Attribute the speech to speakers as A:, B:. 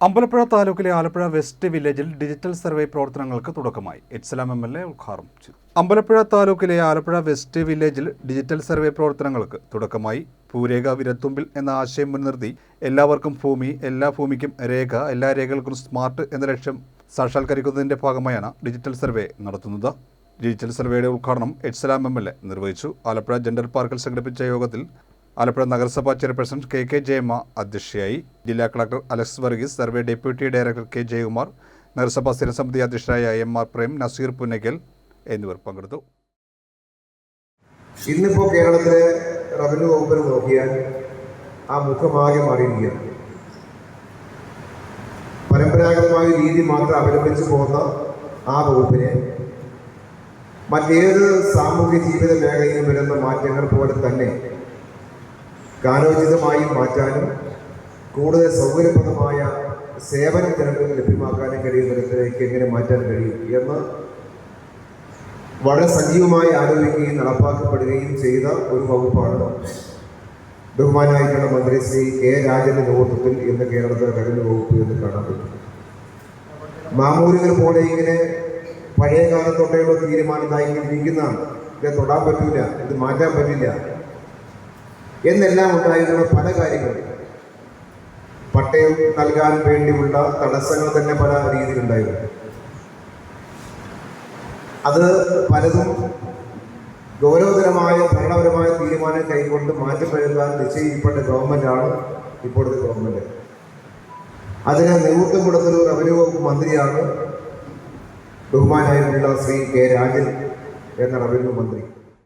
A: അമ്പലപ്പുഴ താലൂക്കിലെ ആലപ്പുഴ വെസ്റ്റ് വില്ലേജിൽ digital survey പ്രവർത്തനങ്ങൾക്ക് തുടക്കമായി. എച്ച്സലാം MLA ഉദ്ഘാടനം ചെയ്തു. അമ്പലപ്പുഴ താലൂക്കിലെ ആലപ്പുഴ വെസ്റ്റ് വില്ലേജിൽ ഡിജിറ്റൽ സർവേ പ്രവർത്തനങ്ങൾക്ക് തുടക്കമായി. ഭൂരേഖ വിരൽത്തുമ്പിൽ എന്ന ആശയം മുൻനിർത്തി എല്ലാവർക്കും ഭൂമി, എല്ലാ ഭൂമിക്കും രേഖ, എല്ലാ രേഖകൾക്കും സ്മാർട്ട് എന്ന ലക്ഷ്യം സാക്ഷാത്കരിക്കുന്നതിന്റെ ഭാഗമായാണ് ഡിജിറ്റൽ സർവേ നടത്തുന്നത്. ഡിജിറ്റൽ സർവേയുടെ ഉദ്ഘാടനം എച്ച്സലാം MLA നിർവഹിച്ചു. ആലപ്പുഴ ജെൻഡർ പാർക്കിൽ സംഘടിപ്പിച്ച യോഗത്തിൽ ആലപ്പുഴ നഗരസഭാ ചെയർപേഴ്സൺ KK ജയമ്മ അധ്യക്ഷയായി. ജില്ലാ collector Alex Varghese, survey deputy director K Jayakumar, നഗരസഭാ സ്ഥിരസമിതി അധ്യക്ഷരായ MR പ്രേം, നസീർ പുന്നയ്ക്കൽ എന്നിവർ പങ്കെടുത്തു.
B: ഇന്നിപ്പോൾ കേരളത്തിലെ റവന്യൂ വകുപ്പിനെ നോക്കിയാൽ ആ മുഖമാകെ മാറിയിരിക്കുകയാണ്. പരമ്പരാഗതമായ രീതി മാത്രം അവലംബിച്ചു പോകുന്ന ആ വകുപ്പിനെ മറ്റേത് സാമൂഹ്യ ജീവിത മേഖലയിലും വരുന്ന മാറ്റങ്ങൾ പോലെ തന്നെ കാലോചിതമായി മാറ്റാനും കൂടുതൽ സൗകര്യപ്രദമായ സേവനം ജനങ്ങൾക്ക് ലഭ്യമാക്കാനും കഴിയുന്ന തരത്തിലേക്ക് എങ്ങനെ മാറ്റാൻ കഴിയും എന്ന് വളരെ സജീവമായി ആലോചിക്കുകയും നടപ്പാക്കപ്പെടുകയും ചെയ്ത ഒരു വകുപ്പാണ് ബഹുമാനായിട്ടുള്ള മന്ത്രി ശ്രീ K രാജന്റെ നേതൃത്വത്തിൽ ഇന്ന് കേരളത്തിലെ റവന്യൂ വകുപ്പ് എന്ന് കാണാൻ പറ്റും. മാമൂലുകൾ പോലെ ഇങ്ങനെ പഴയ കാലത്തൊട്ടേയുള്ള തീരുമാനമായിരിക്കുന്നതാണ്. ഇത് തൊടാൻ പറ്റില്ല, ഇത് മാറ്റാൻ പറ്റില്ല എന്നെല്ലാം ഉണ്ടായിരുന്ന പല കാര്യങ്ങളും പട്ടയം നൽകാൻ വേണ്ടിയുള്ള തടസ്സങ്ങൾ തന്നെ പല രീതിയിലുണ്ടായിരുന്നു. അത് പലതും ഗൗരവതരമായ ഭരണപരമായ തീരുമാനം കൈകൊണ്ട് മാറ്റം വരുത്താൻ നിശ്ചയിക്കപ്പെട്ട ഗവൺമെൻറ്റാണ് ഇപ്പോഴത്തെ ഗവൺമെൻറ്. അതിന് നേതൃത്വം കൊടുത്തൊരു റവന്യൂ വകുപ്പ് മന്ത്രിയാണ് ബഹുമാനായിട്ടുള്ള ശ്രീ K രാജൻ എന്ന റവന്യൂ മന്ത്രി.